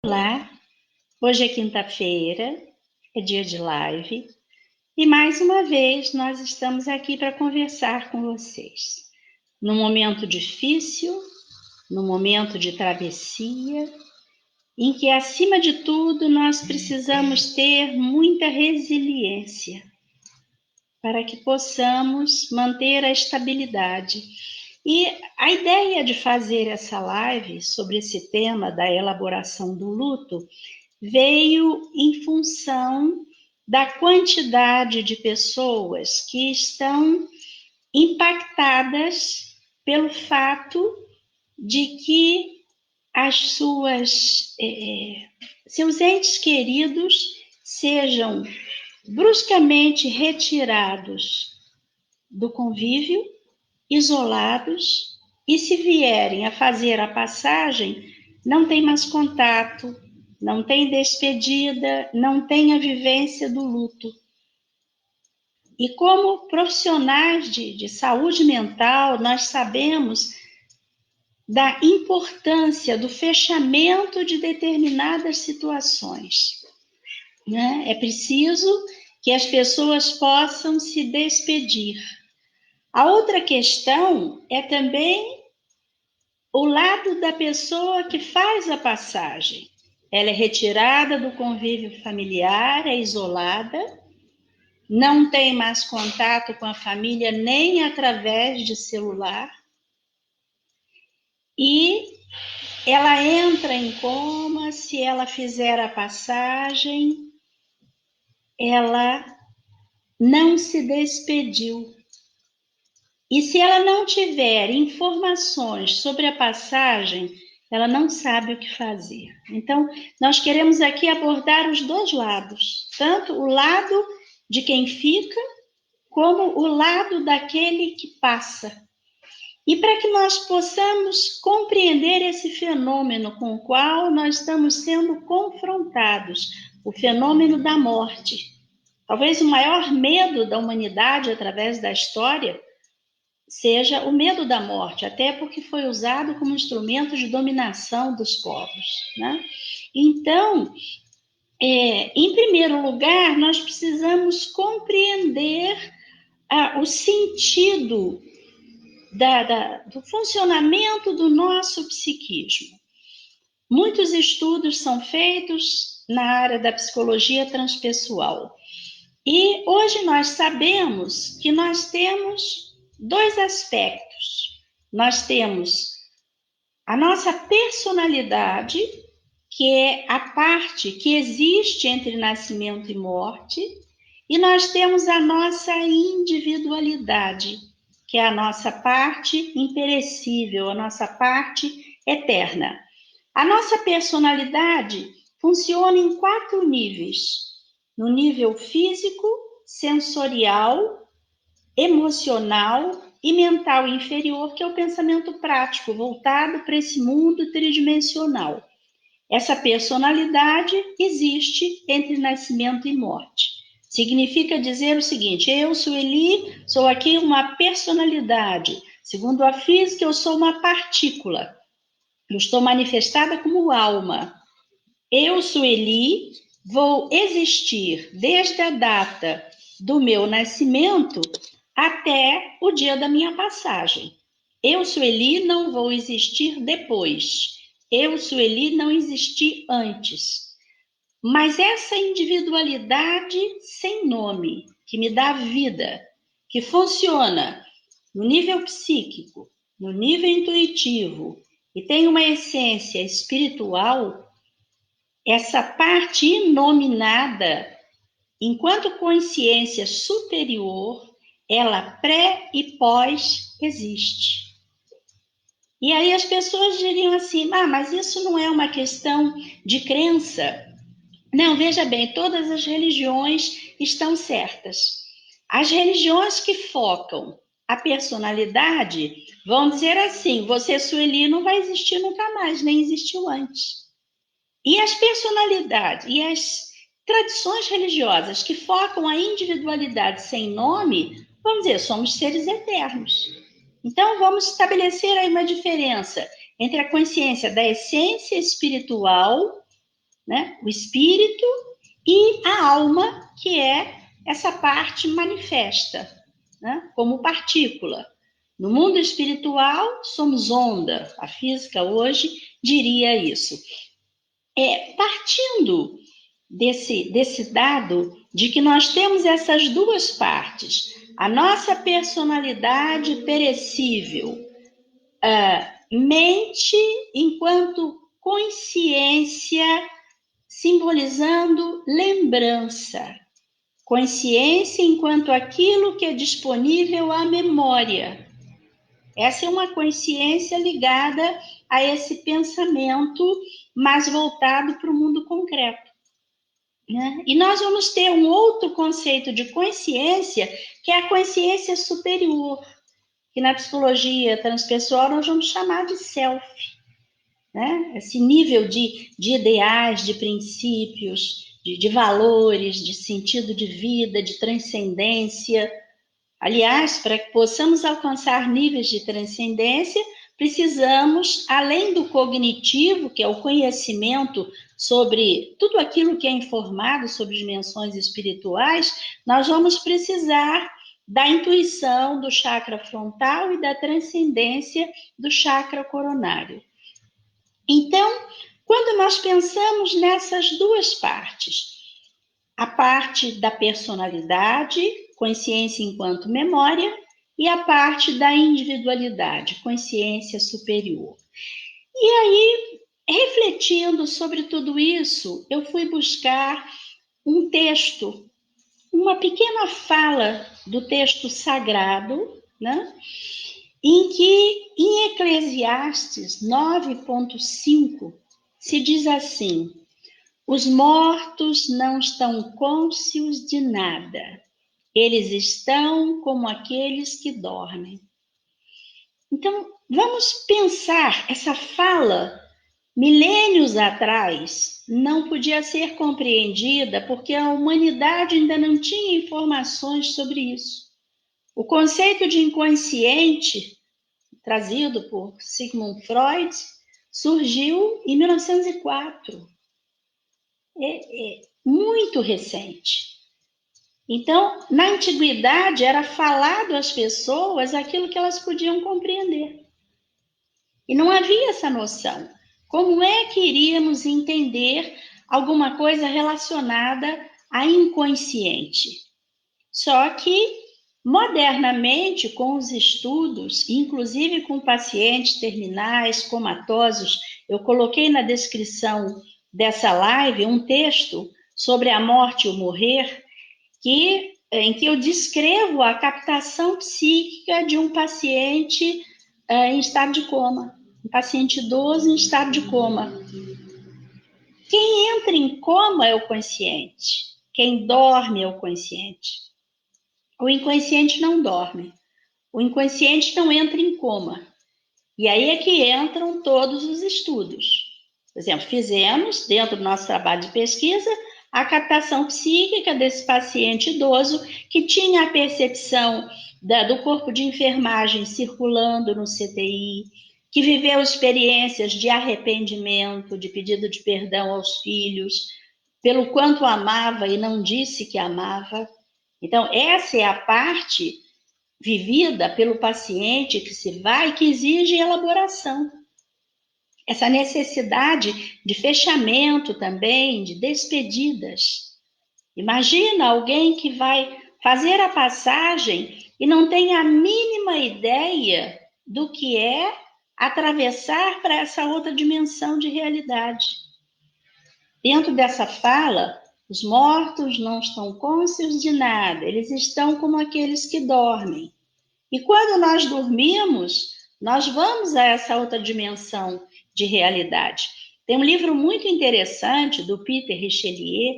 Olá, hoje é quinta-feira, é dia de live e mais uma vez nós estamos aqui para conversar com vocês. Num momento difícil, num momento de travessia, em que acima de tudo nós precisamos ter muita resiliência para que possamos manter a estabilidade. E a ideia de fazer essa live sobre esse tema da elaboração do luto veio em função da quantidade de pessoas que estão impactadas pelo fato de que seus entes queridos sejam bruscamente retirados do convívio, isolados, e se vierem a fazer a passagem, não tem mais contato, não tem despedida, não tem a vivência do luto. E como profissionais de saúde mental, nós sabemos da importância do fechamento de determinadas situações, né? É preciso que as pessoas possam se despedir. A outra questão é também o lado da pessoa que faz a passagem. Ela é retirada do convívio familiar, é isolada, não tem mais contato com a família nem através de celular, e ela entra em coma. Se ela fizer a passagem, ela não se despediu. E se ela não tiver informações sobre a passagem, ela não sabe o que fazer. Então, nós queremos aqui abordar os dois lados, tanto o lado de quem fica, como o lado daquele que passa. E para que nós possamos compreender esse fenômeno com o qual nós estamos sendo confrontados, o fenômeno da morte. Talvez o maior medo da humanidade através da história seja o medo da morte, até porque foi usado como instrumento de dominação dos povos, né? Então, em primeiro lugar, nós precisamos compreender o sentido do funcionamento do nosso psiquismo. Muitos estudos são feitos na área da psicologia transpessoal. E hoje nós sabemos que nós temos dois aspectos. Nós temos a nossa personalidade, que é a parte que existe entre nascimento e morte, e nós temos a nossa individualidade, que é a nossa parte imperecível, a nossa parte eterna. A nossa personalidade funciona em 4 níveis: no nível físico, sensorial, emocional e mental inferior, que é o pensamento prático, voltado para esse mundo tridimensional. Essa personalidade existe entre nascimento e morte. Significa dizer o seguinte: eu, Sueli, sou aqui uma personalidade. Segundo a física, eu sou uma partícula. Eu estou manifestada como alma. Eu, Sueli, vou existir desde a data do meu nascimento até o dia da minha passagem. Eu, Sueli, não vou existir depois. Eu, Sueli, não existi antes. Mas essa individualidade sem nome, que me dá vida, que funciona no nível psíquico, no nível intuitivo e tem uma essência espiritual, essa parte inominada, enquanto consciência superior, ela pré e pós existe. E aí as pessoas diriam assim: mas isso não é uma questão de crença. Não, veja bem, todas as religiões estão certas. As religiões que focam a personalidade vão dizer assim: você, Sueli, não vai existir nunca mais, nem existiu antes. E as personalidades e as tradições religiosas que focam a individualidade sem nome, vamos dizer, somos seres eternos. Então, vamos estabelecer aí uma diferença entre a consciência da essência espiritual né? O espírito e a alma, que é essa parte manifesta, né? Como partícula. No mundo espiritual, somos onda. A física hoje diria isso. Partindo desse dado de que nós temos essas duas partes, a nossa personalidade perecível, mente enquanto consciência, simbolizando lembrança, consciência enquanto aquilo que é disponível à memória. Essa é uma consciência ligada a esse pensamento mais voltado para o mundo concreto, né? E nós vamos ter um outro conceito de consciência, que é a consciência superior, que na psicologia transpessoal nós vamos chamar de self, né? Esse nível de ideais, de princípios, de valores, de sentido de vida, de transcendência. Aliás, para que possamos alcançar níveis de transcendência, precisamos, além do cognitivo, que é o conhecimento sobre tudo aquilo que é informado sobre dimensões espirituais, nós vamos precisar da intuição do chakra frontal e da transcendência do chakra coronário. Então, quando nós pensamos nessas duas partes, a parte da personalidade, consciência enquanto memória, e a parte da individualidade, consciência superior. E aí, refletindo sobre tudo isso, eu fui buscar um texto, uma pequena fala do texto sagrado, né? Em que, em Eclesiastes 9,5, se diz assim: os mortos não estão cônscios de nada, eles estão como aqueles que dormem. Então, vamos pensar, essa fala, milênios atrás, não podia ser compreendida porque a humanidade ainda não tinha informações sobre isso. O conceito de inconsciente, trazido por Sigmund Freud, surgiu em 1904. É muito recente. Então, na antiguidade, era falado às pessoas aquilo que elas podiam compreender. E não havia essa noção. Como é que iríamos entender alguma coisa relacionada a inconsciente? Só que, modernamente, com os estudos, inclusive com pacientes terminais, comatosos, eu coloquei na descrição dessa live um texto sobre a morte e o morrer, em que eu descrevo a captação psíquica de um paciente em estado de coma, um paciente idoso em estado de coma. Quem entra em coma é o consciente, quem dorme é o consciente. O inconsciente não dorme, o inconsciente não entra em coma. E aí é que entram todos os estudos. Por exemplo, fizemos, dentro do nosso trabalho de pesquisa, a captação psíquica desse paciente idoso que tinha a percepção do corpo de enfermagem circulando no CTI, que viveu experiências de arrependimento, de pedido de perdão aos filhos, pelo quanto amava e não disse que amava. Então, essa é a parte vivida pelo paciente que se vai, que exige elaboração. Essa necessidade de fechamento também, de despedidas. Imagina alguém que vai fazer a passagem e não tem a mínima ideia do que é atravessar para essa outra dimensão de realidade. Dentro dessa fala, os mortos não estão cônscios de nada, eles estão como aqueles que dormem. E quando nós dormimos, nós vamos a essa outra dimensão de realidade. Tem um livro muito interessante do Peter Richelieu,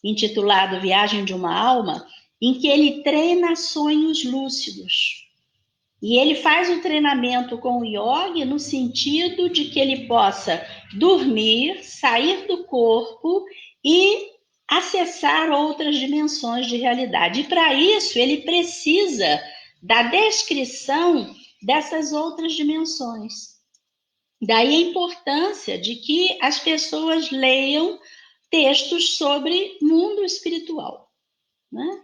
intitulado Viagem de uma Alma, em que ele treina sonhos lúcidos. E ele faz o treinamento com o yoga no sentido de que ele possa dormir, sair do corpo e acessar outras dimensões de realidade. E para isso ele precisa da descrição dessas outras dimensões. Daí a importância de que as pessoas leiam textos sobre mundo espiritual, né?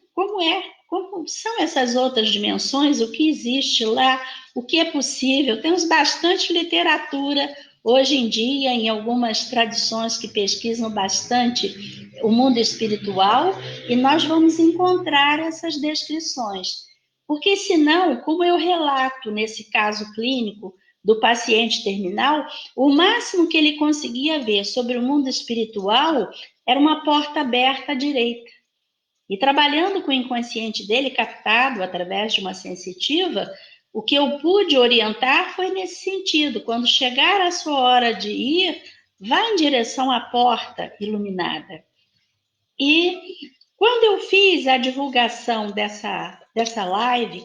Como são essas outras dimensões, o que existe lá, o que é possível. Temos bastante literatura hoje em dia, em algumas tradições que pesquisam bastante o mundo espiritual, e nós vamos encontrar essas descrições. Porque senão, como eu relato nesse caso clínico do paciente terminal, o máximo que ele conseguia ver sobre o mundo espiritual era uma porta aberta à direita. E trabalhando com o inconsciente dele, captado através de uma sensitiva, o que eu pude orientar foi nesse sentido. Quando chegar a sua hora de ir, vá em direção à porta iluminada. E quando eu fiz a divulgação dessa live,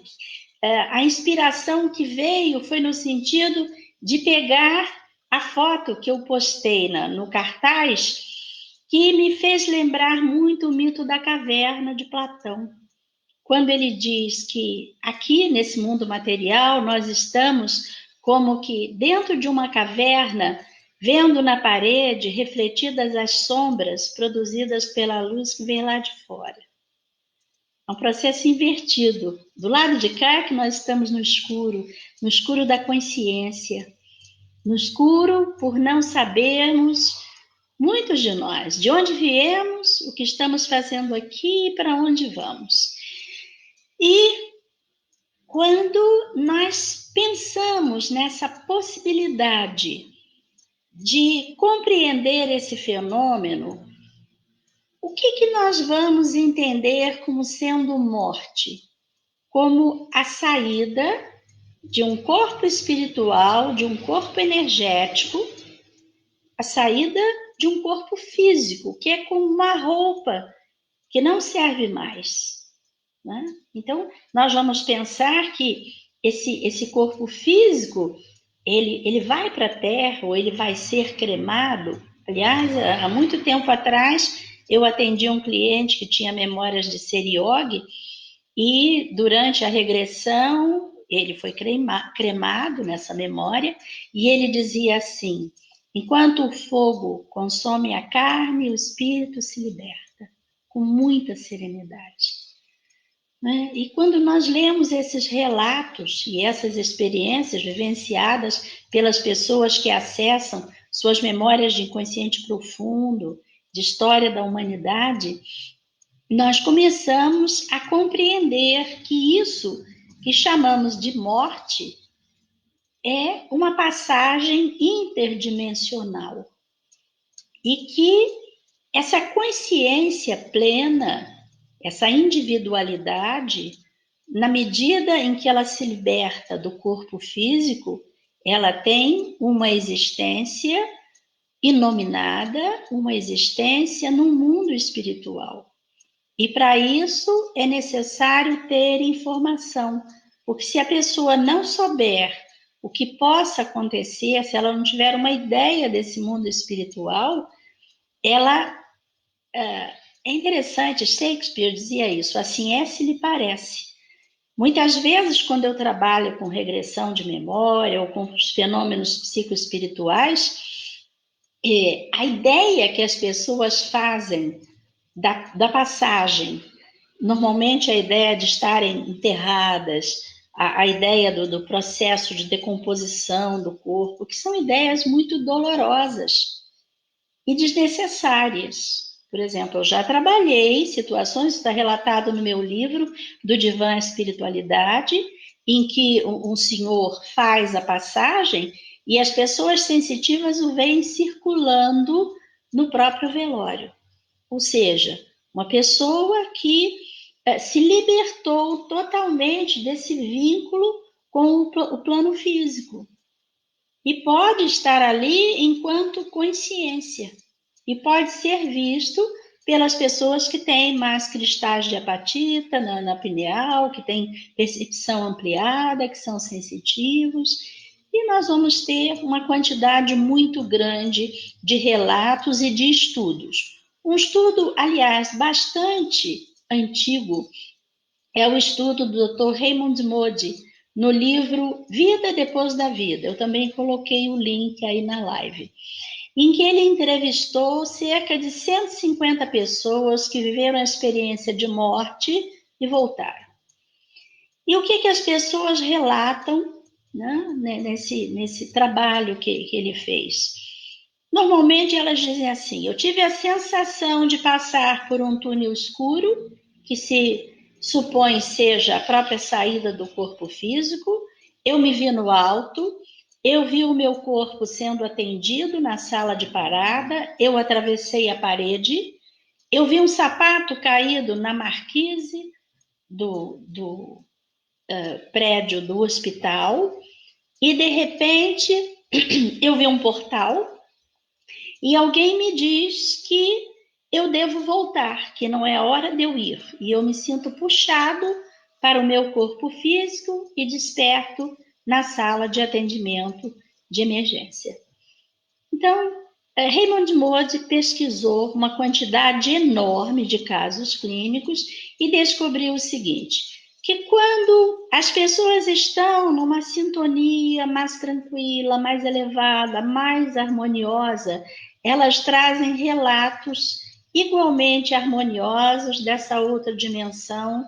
a inspiração que veio foi no sentido de pegar a foto que eu postei no cartaz, que me fez lembrar muito o mito da caverna de Platão, quando ele diz que aqui nesse mundo material nós estamos como que dentro de uma caverna, vendo na parede refletidas as sombras produzidas pela luz que vem lá de fora. É um processo invertido. Do lado de cá é que nós estamos no escuro da consciência, no escuro por não sabermos, muitos de nós, de onde viemos, o que estamos fazendo aqui e para onde vamos. E quando nós pensamos nessa possibilidade de compreender esse fenômeno, o que nós vamos entender como sendo morte? Como a saída de um corpo espiritual, de um corpo energético, a saída de um corpo físico, que é como uma roupa que não serve mais, né? Então, nós vamos pensar que esse corpo físico, ele vai para a Terra, ou ele vai ser cremado. Aliás, há muito tempo atrás, eu atendi um cliente que tinha memórias de ser iogue, e durante a regressão, ele foi cremado nessa memória, e ele dizia assim: enquanto o fogo consome a carne, o espírito se liberta, com muita serenidade. Né? E quando nós lemos esses relatos e essas experiências vivenciadas pelas pessoas que acessam suas memórias de inconsciente profundo, de história da humanidade, nós começamos a compreender que isso que chamamos de morte é uma passagem interdimensional e que essa consciência plena, essa individualidade, na medida em que ela se liberta do corpo físico, ela tem uma existência inominada, uma existência no mundo espiritual. E para isso é necessário ter informação, porque se a pessoa não souber o que possa acontecer, se ela não tiver uma ideia desse mundo espiritual, ela é interessante, Shakespeare dizia isso, assim é se lhe parece. Muitas vezes, quando eu trabalho com regressão de memória ou com os fenômenos psicoespirituais, a ideia que as pessoas fazem da passagem, normalmente a ideia de estarem enterradas, a ideia do processo de decomposição do corpo, que são ideias muito dolorosas e desnecessárias. Por exemplo, eu já trabalhei situações, está relatado no meu livro do Divã Espiritualidade, em que um senhor faz a passagem e as pessoas sensitivas o veem circulando no próprio velório. Ou seja, uma pessoa que se libertou totalmente desse vínculo com o plano físico e pode estar ali enquanto consciência e pode ser visto pelas pessoas que têm mais cristais de apatita na pineal, que têm percepção ampliada, que são sensitivos, e nós vamos ter uma quantidade muito grande de relatos e de estudos. Um estudo, aliás, bastante antigo é o estudo do Dr. Raymond Moody, no livro Vida Depois da Vida. Eu também coloquei o link aí na live. em que ele entrevistou cerca de 150 pessoas que viveram a experiência de morte e voltaram. E o que as pessoas relatam, né, nesse trabalho que ele fez? Normalmente elas dizem assim: eu tive a sensação de passar por um túnel escuro, que se supõe seja a própria saída do corpo físico, eu me vi no alto, eu vi o meu corpo sendo atendido na sala de parada, eu atravessei a parede, eu vi um sapato caído na marquise do prédio do hospital, e de repente eu vi um portal e alguém me diz que eu devo voltar, que não é hora de eu ir. E eu me sinto puxado para o meu corpo físico e desperto na sala de atendimento de emergência. Então, Raymond Moody pesquisou uma quantidade enorme de casos clínicos e descobriu o seguinte: que quando as pessoas estão numa sintonia mais tranquila, mais elevada, mais harmoniosa, elas trazem relatos igualmente harmoniosos dessa outra dimensão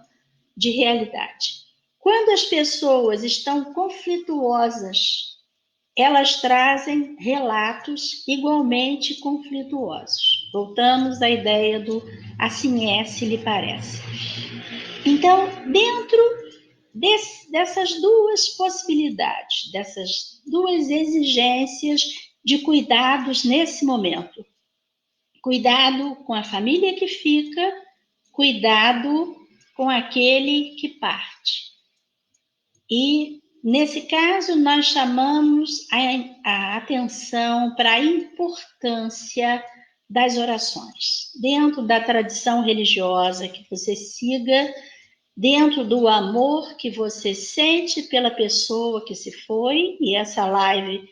de realidade. Quando as pessoas estão conflituosas, elas trazem relatos igualmente conflituosos. Voltamos à ideia do assim é, se lhe parece. Então, dentro dessas duas possibilidades, dessas duas exigências de cuidados nesse momento, cuidado com a família que fica, cuidado com aquele que parte. E, nesse caso, nós chamamos a atenção para a importância das orações. Dentro da tradição religiosa que você siga, dentro do amor que você sente pela pessoa que se foi, e essa live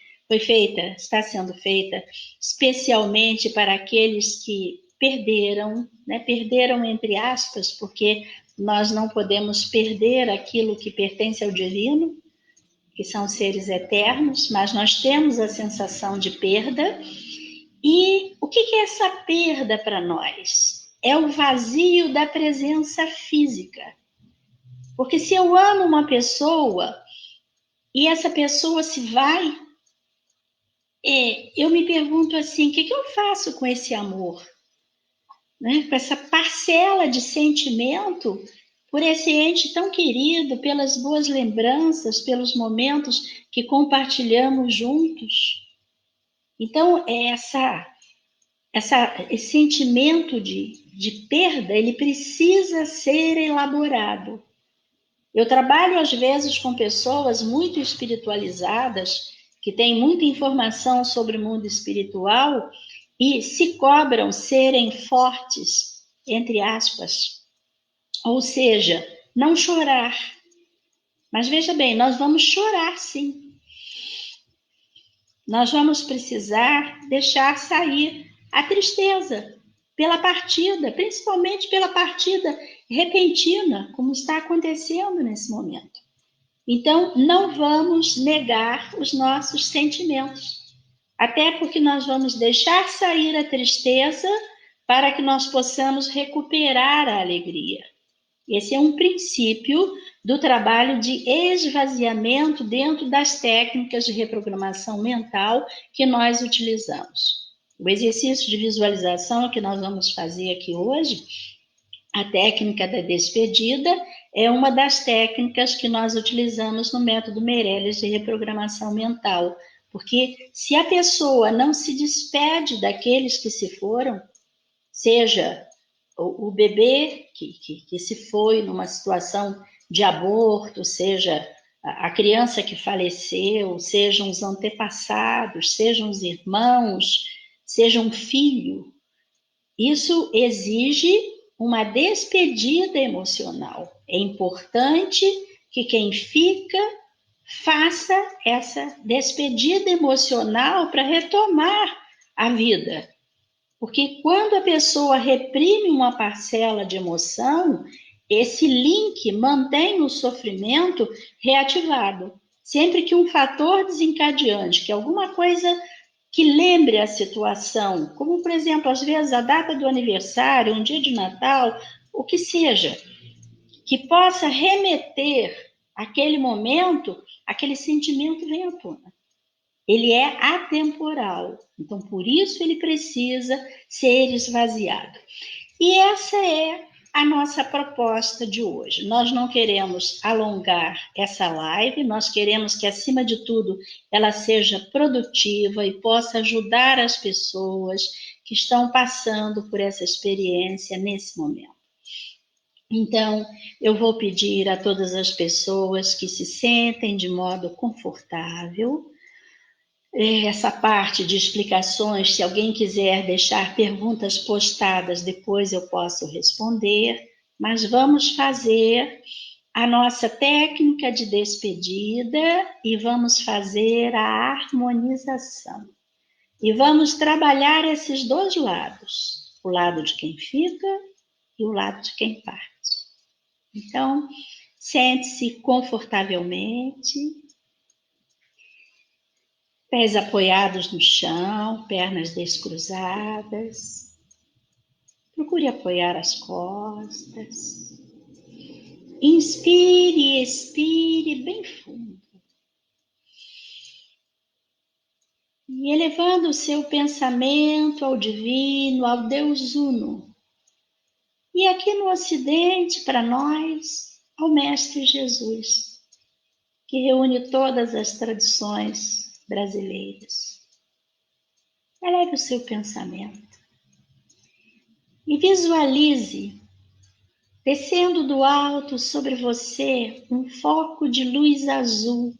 está sendo feita especialmente para aqueles que perderam, né? Perderam entre aspas, porque nós não podemos perder aquilo que pertence ao divino, que são seres eternos, mas nós temos a sensação de perda. E o que é essa perda para nós? É o vazio da presença física. Porque se eu amo uma pessoa e essa pessoa se vai, eu me pergunto assim, o que eu faço com esse amor? Né? Com essa parcela de sentimento por esse ente tão querido, pelas boas lembranças, pelos momentos que compartilhamos juntos. Então, esse sentimento de perda, ele precisa ser elaborado. Eu trabalho, às vezes, com pessoas muito espiritualizadas, que têm muita informação sobre o mundo espiritual e se cobram serem fortes, entre aspas. Ou seja, não chorar. Mas veja bem, nós vamos chorar sim. Nós vamos precisar deixar sair a tristeza pela partida, principalmente pela partida repentina, como está acontecendo nesse momento. Então, não vamos negar os nossos sentimentos, até porque nós vamos deixar sair a tristeza para que nós possamos recuperar a alegria. Esse é um princípio do trabalho de esvaziamento dentro das técnicas de reprogramação mental que nós utilizamos. O exercício de visualização que nós vamos fazer aqui hoje, a técnica da despedida, é uma das técnicas que nós utilizamos no método Meirelles de reprogramação mental, porque se a pessoa não se despede daqueles que se foram, seja o bebê que se foi numa situação de aborto, seja a criança que faleceu, sejam os antepassados, sejam os irmãos, seja um filho, isso exige uma despedida emocional. É importante que quem fica faça essa despedida emocional para retomar a vida. Porque quando a pessoa reprime uma parcela de emoção, esse link mantém o sofrimento reativado. Sempre que um fator desencadeante, que alguma coisa que lembre a situação, como, por exemplo, às vezes a data do aniversário, um dia de Natal, o que seja, que possa remeter aquele momento, aquele sentimento vem à tona. Ele é atemporal, então por isso ele precisa ser esvaziado. E essa é a nossa proposta de hoje. Nós não queremos alongar essa live, nós queremos que, acima de tudo, ela seja produtiva e possa ajudar as pessoas que estão passando por essa experiência nesse momento. Então, eu vou pedir a todas as pessoas que se sentem de modo confortável. Essa parte de explicações, se alguém quiser deixar perguntas postadas, depois eu posso responder, mas vamos fazer a nossa técnica de despedida e vamos fazer a harmonização. E vamos trabalhar esses dois lados, o lado de quem fica e o lado de quem parte. Então, sente-se confortavelmente, pés apoiados no chão, pernas descruzadas. Procure apoiar as costas. Inspire e expire bem fundo. E elevando o seu pensamento ao divino, ao Deus Uno. E aqui no Ocidente, para nós, ao Mestre Jesus, que reúne todas as tradições brasileiras. Eleve o seu pensamento e visualize descendo do alto sobre você um foco de luz azul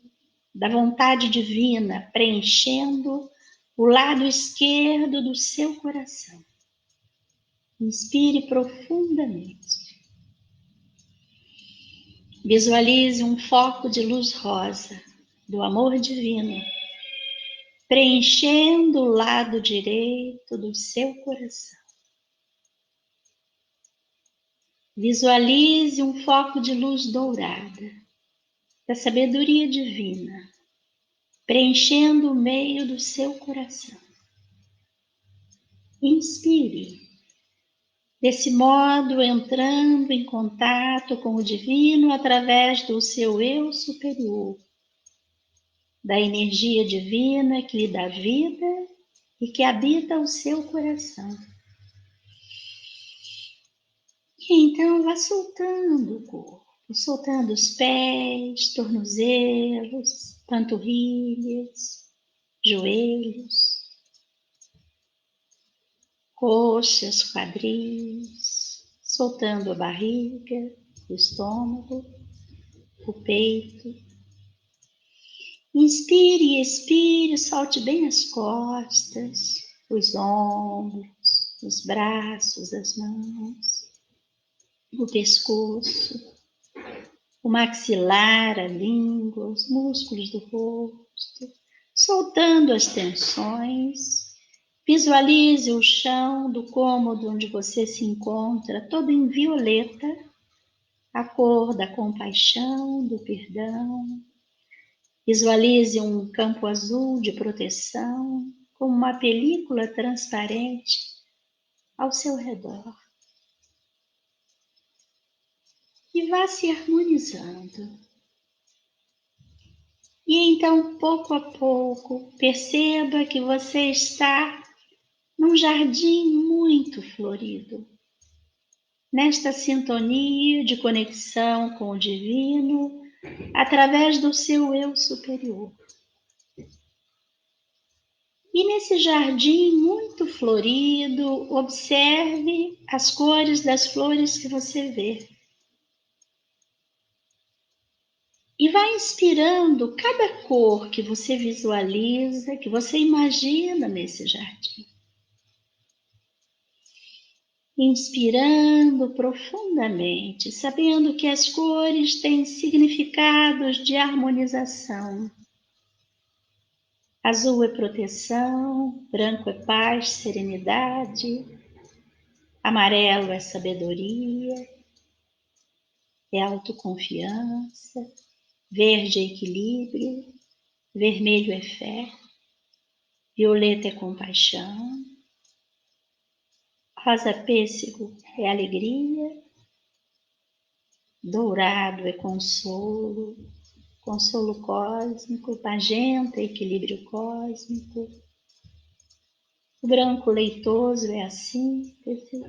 da vontade divina, preenchendo o lado esquerdo do seu coração. Inspire profundamente. Visualize um foco de luz rosa do amor divino, preenchendo o lado direito do seu coração. Visualize um foco de luz dourada da sabedoria divina, preenchendo o meio do seu coração. Inspire, desse modo entrando em contato com o divino através do seu eu superior, da energia divina que lhe dá vida e que habita o seu coração. E então vá soltando o corpo, soltando os pés, tornozelos, panturrilhas, joelhos, coxas, quadris, soltando a barriga, o estômago, o peito. Inspire e expire, solte bem as costas, os ombros, os braços, as mãos, o pescoço, o maxilar, a língua, os músculos do rosto, soltando as tensões. Visualize o chão do cômodo onde você se encontra, todo em violeta, a cor da compaixão, do perdão. Visualize um campo azul de proteção, como uma película transparente ao seu redor. E vá se harmonizando. E então, pouco a pouco, perceba que você está num jardim muito florido, nesta sintonia de conexão com o divino, através do seu eu superior. E nesse jardim muito florido, observe as cores das flores que você vê. E vai inspirando cada cor que você visualiza, que você imagina nesse jardim. Inspirando profundamente, sabendo que as cores têm significados de harmonização. Azul é proteção, branco é paz, serenidade, amarelo é sabedoria, é autoconfiança, verde é equilíbrio, vermelho é fé, Violeta é compaixão, rosa pêssego é alegria, dourado é consolo, consolo cósmico, magenta é equilíbrio cósmico, o branco leitoso é a síntese.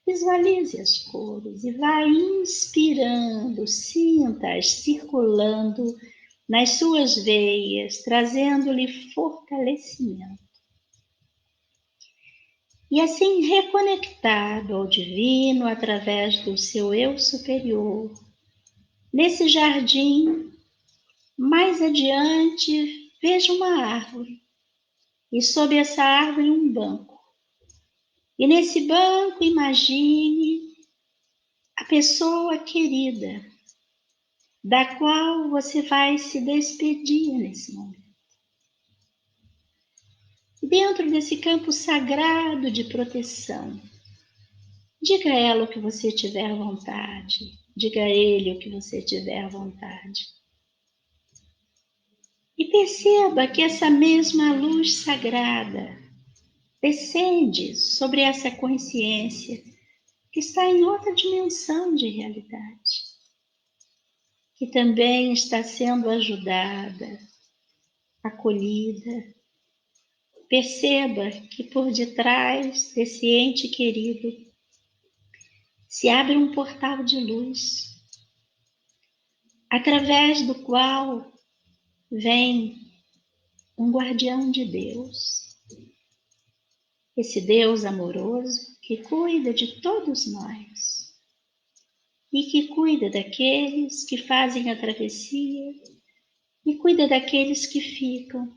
Visualize as cores e vai inspirando, sinta-as circulando nas suas veias, trazendo-lhe fortalecimento. E assim reconectado ao divino através do seu eu superior, nesse jardim, mais adiante, veja uma árvore e sob essa árvore um banco. E nesse banco imagine a pessoa querida, da qual você vai se despedir nesse momento. Dentro desse campo sagrado de proteção, diga a ela o que você tiver vontade, diga a ele o que você tiver vontade. E perceba que essa mesma luz sagrada descende sobre essa consciência que está em outra dimensão de realidade, que também está sendo ajudada, acolhida. Perceba que por detrás desse ente querido se abre um portal de luz, através do qual vem um guardião de Deus, esse Deus amoroso que cuida de todos nós e que cuida daqueles que fazem a travessia e cuida daqueles que ficam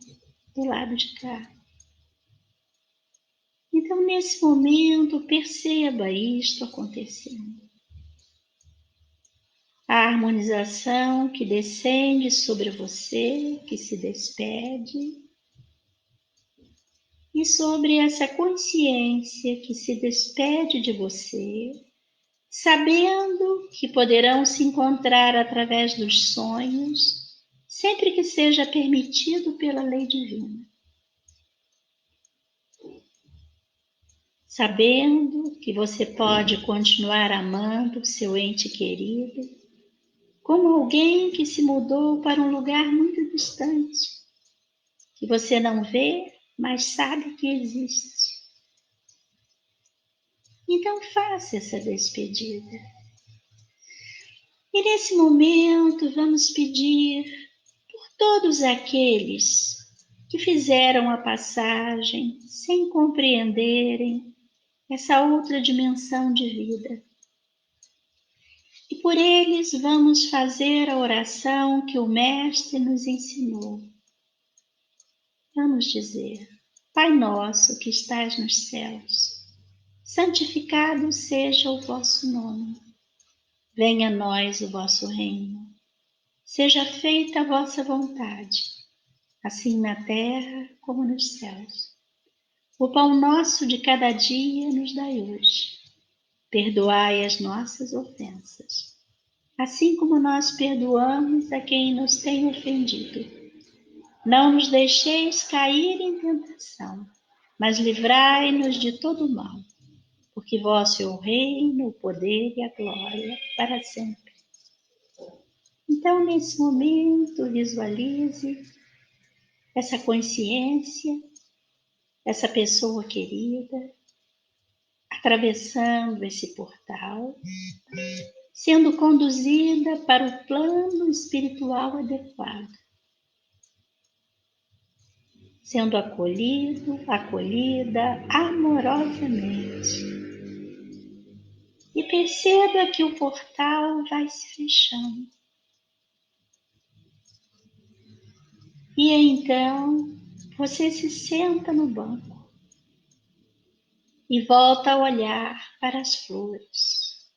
do lado de cá. Então, nesse momento, perceba isto acontecendo. A harmonização que descende sobre você, que se despede, e sobre essa consciência que se despede de você, sabendo que poderão se encontrar através dos sonhos, sempre que seja permitido pela lei divina. Sabendo que você pode continuar amando seu ente querido, como alguém que se mudou para um lugar muito distante, que você não vê, mas sabe que existe. Então faça essa despedida. E nesse momento vamos pedir por todos aqueles que fizeram a passagem sem compreenderem essa outra dimensão de vida. E por eles vamos fazer a oração que o Mestre nos ensinou. Vamos dizer: Pai nosso que estás nos céus, santificado seja o vosso nome. Venha a nós o vosso reino. Seja feita a vossa vontade, assim na terra como nos céus. O pão nosso de cada dia nos dai hoje. Perdoai as nossas ofensas, assim como nós perdoamos a quem nos tem ofendido. Não nos deixeis cair em tentação, mas livrai-nos de todo mal, porque vosso é o reino, o poder e a glória para sempre. Então, nesse momento, visualize essa consciência, essa pessoa querida, atravessando esse portal, sendo conduzida para o plano espiritual adequado, sendo acolhida amorosamente. E perceba que o portal vai se fechando. E então você se senta no banco e volta a olhar para as flores.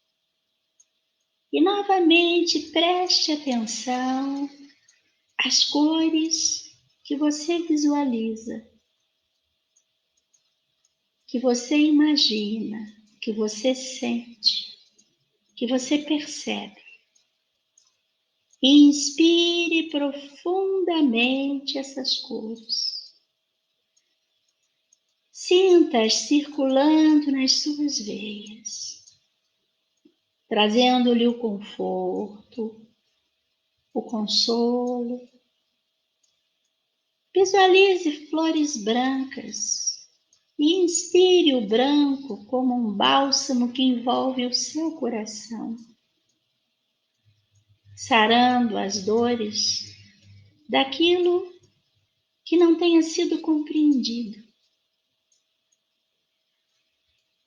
E novamente preste atenção às cores que você visualiza, que você imagina, que você sente, que você percebe. E inspire profundamente essas cores. Sinta-as circulando nas suas veias, trazendo-lhe o conforto, o consolo. Visualize flores brancas e inspire o branco como um bálsamo que envolve o seu coração, sarando as dores daquilo que não tenha sido compreendido,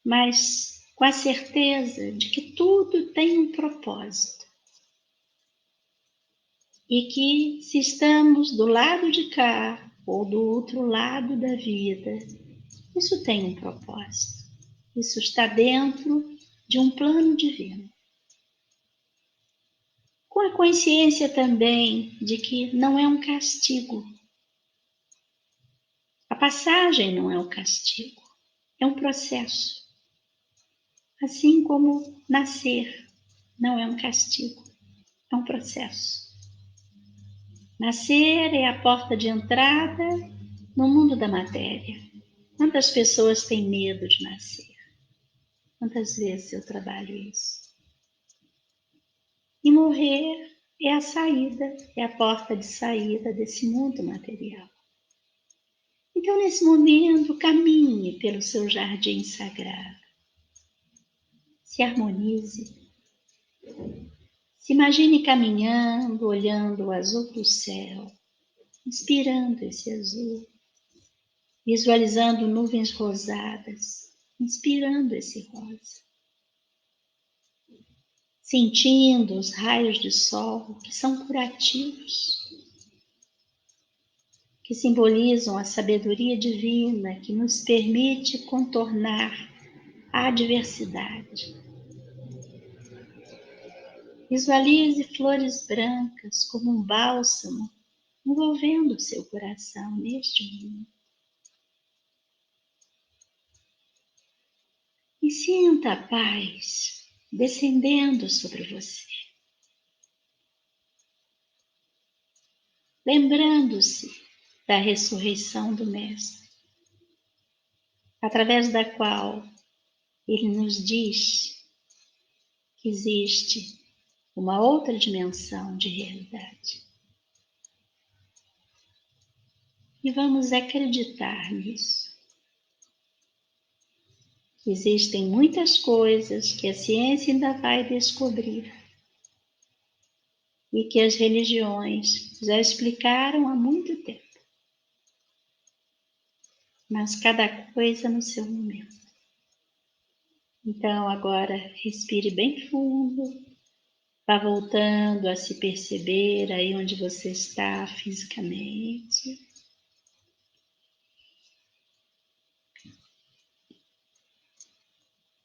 mas com a certeza de que tudo tem um propósito e que, se estamos do lado de cá ou do outro lado da vida, isso tem um propósito. Isso está dentro de um plano divino. Com a consciência também de que não é um castigo. A passagem não é um castigo, é um processo. Assim como nascer não é um castigo, é um processo. Nascer é a porta de entrada no mundo da matéria. Quantas pessoas têm medo de nascer? Quantas vezes eu trabalho isso? E morrer é a saída, é a porta de saída desse mundo material. Então, nesse momento, caminhe pelo seu jardim sagrado. Se harmonize. Se imagine caminhando, olhando o azul do céu, inspirando esse azul, visualizando nuvens rosadas, inspirando esse rosa, sentindo os raios de sol que são curativos, que simbolizam a sabedoria divina que nos permite contornar a adversidade. Visualize flores brancas como um bálsamo envolvendo o seu coração neste momento. E sinta a paz descendendo sobre você. Lembrando-se da ressurreição do Mestre, através da qual ele nos diz que existe uma outra dimensão de realidade. E vamos acreditar nisso. Existem muitas coisas que a ciência ainda vai descobrir e que as religiões já explicaram há muito tempo. Mas cada coisa no seu momento. Então agora respire bem fundo, vá voltando a se perceber aí onde você está fisicamente.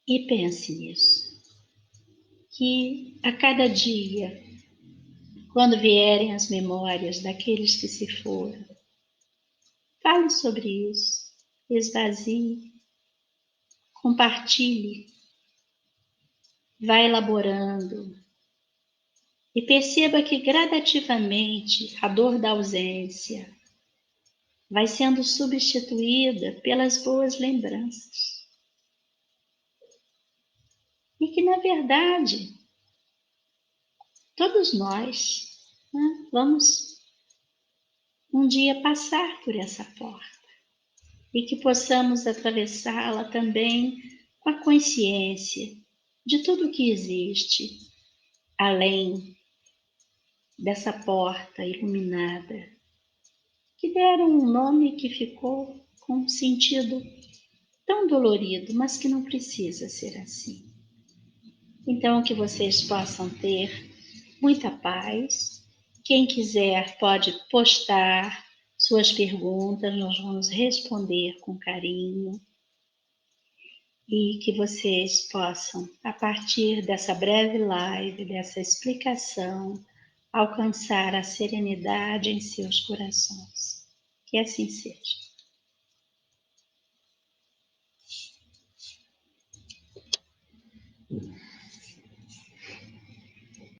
E pense nisso, que a cada dia, quando vierem as memórias daqueles que se foram, fale sobre isso, esvazie, compartilhe, vá elaborando e perceba que gradativamente a dor da ausência vai sendo substituída pelas boas lembranças. E que, na verdade, todos nós, né, vamos um dia passar por essa porta e que possamos atravessá-la também com a consciência de tudo que existe além dessa porta iluminada, que deram um nome que ficou com um sentido tão dolorido, mas que não precisa ser assim. Então, que vocês possam ter muita paz. Quem quiser pode postar suas perguntas, nós vamos responder com carinho. E que vocês possam, a partir dessa breve live, dessa explicação, alcançar a serenidade em seus corações. Que assim seja.